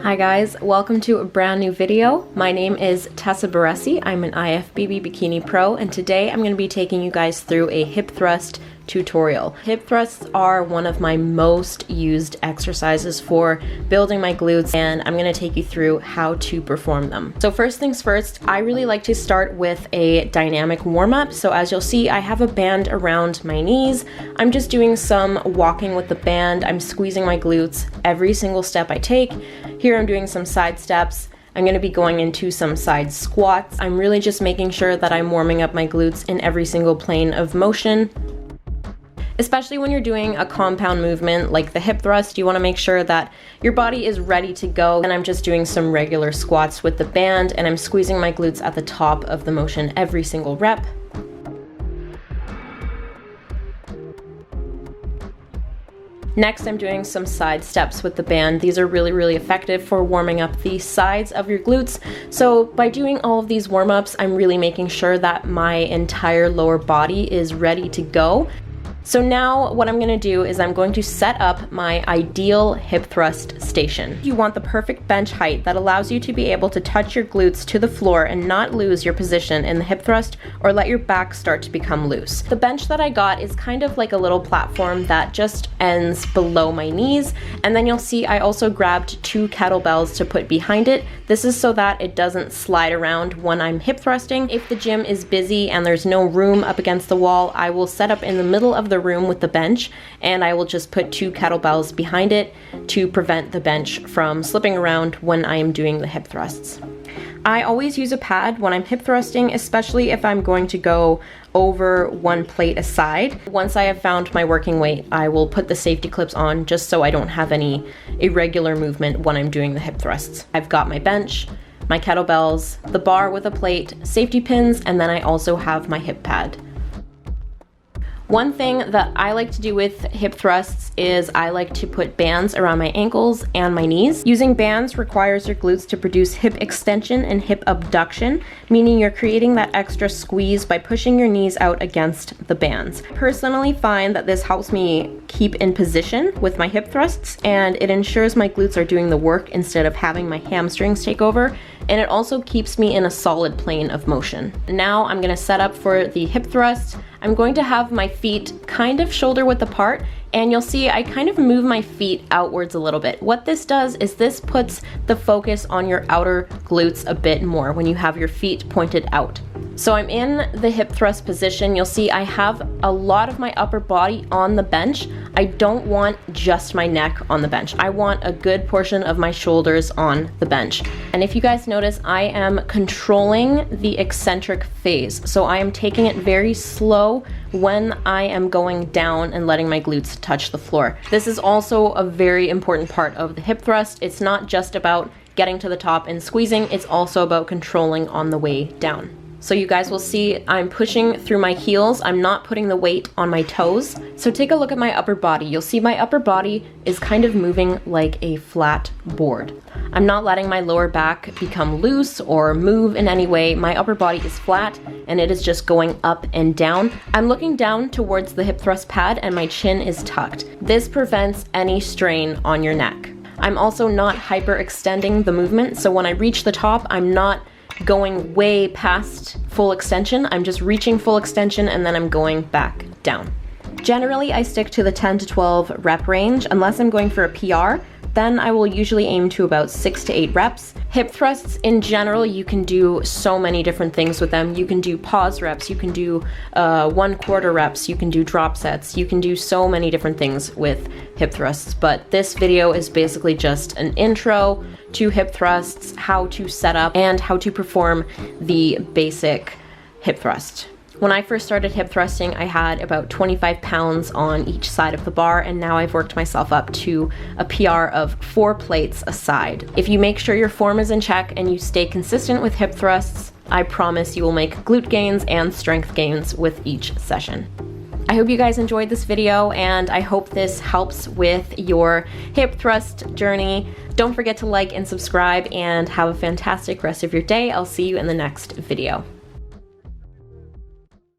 Hi guys, welcome to a brand new video. My name is Tessa Barresi. I'm an IFBB Bikini Pro, and today I'm going to be taking you guys through a hip thrust tutorial. Hip thrusts are one of my most used exercises for building my glutes, and I'm going to take you through how to perform them. So first things first, I really like to start with a dynamic warm-up. So as you'll see, I have a band around my knees. I'm just doing some walking with the band. I'm squeezing my glutes every single step I take. Here I'm doing some side steps. I'm going to be going into some side squats. I'm really just making sure that I'm warming up my glutes in every single plane of motion. Especially when you're doing a compound movement like the hip thrust, you want to make sure that your body is ready to go. And I'm just doing some regular squats with the band, and I'm squeezing my glutes at the top of the motion every single rep. Next, I'm doing some side steps with the band. These are really effective for warming up the sides of your glutes. So by doing all of these warm-ups, I'm really making sure that my entire lower body is ready to go. So now what I'm going to do is I'm going to set up my ideal hip thrust station. You want the perfect bench height that allows you to be able to touch your glutes to the floor and not lose your position in the hip thrust or let your back start to become loose. The bench that I got is kind of like a little platform that just ends below my knees, and then you'll see I also grabbed 2 kettlebells to put behind it. This is so that it doesn't slide around when I'm hip thrusting. If the gym is busy and there's no room up against the wall, I will set up in the middle of the room with the bench, and I will just put 2 kettlebells behind it to prevent the bench from slipping around when I am doing the hip thrusts. I always use a pad when I'm hip thrusting, especially if I'm going to go over 1 plate a side. Once I have found my working weight, I will put the safety clips on just so I don't have any irregular movement when I'm doing the hip thrusts. I've got my bench, my kettlebells, the bar with a plate, safety pins, and then I also have my hip pad. One thing that I like to do with hip thrusts is I like to put bands around my ankles and my knees. Using bands requires your glutes to produce hip extension and hip abduction, meaning you're creating that extra squeeze by pushing your knees out against the bands. I personally find that this helps me keep in position with my hip thrusts, and it ensures my glutes are doing the work instead of having my hamstrings take over, and it also keeps me in a solid plane of motion. Now I'm going to set up for the hip thrust. I'm going to have my feet kind of shoulder width apart, and you'll see I kind of move my feet outwards a little bit. What this does is this puts the focus on your outer glutes a bit more when you have your feet pointed out. So I'm in the hip thrust position. You'll see I have a lot of my upper body on the bench. I don't want just my neck on the bench. I want a good portion of my shoulders on the bench. And if you guys notice, I am controlling the eccentric phase. So I am taking it very slow when I am going down and letting my glutes touch the floor. This is also a very important part of the hip thrust. It's not just about getting to the top and squeezing, it's also about controlling on the way down. So you guys will see I'm pushing through my heels. I'm not putting the weight on my toes. So take a look at my upper body. You'll see my upper body is kind of moving like a flat board. I'm not letting my lower back become loose or move in any way. My upper body is flat and it is just going up and down. I'm looking down towards the hip thrust pad and my chin is tucked. This prevents any strain on your neck. I'm also not hyperextending the movement. So when I reach the top, I'm not going way past full extension. I'm just reaching full extension and then I'm going back down. Generally, I stick to the 10 to 12 rep range. Unless I'm going for a PR, then I will usually aim to about 6 to 8 reps. Hip thrusts in general, you can do so many different things with them. You can do pause reps, you can do 1/4 reps, you can do drop sets, you can do so many different things with hip thrusts. But this video is basically just an intro to hip thrusts, how to set up, and how to perform the basic hip thrust. When I first started hip thrusting, I had about 25 pounds on each side of the bar, and now I've worked myself up to a PR of 4 plates a side. If you make sure your form is in check and you stay consistent with hip thrusts, I promise you will make glute gains and strength gains with each session. I hope you guys enjoyed this video, and I hope this helps with your hip thrust journey. Don't forget to like and subscribe, and have a fantastic rest of your day. I'll see you in the next video.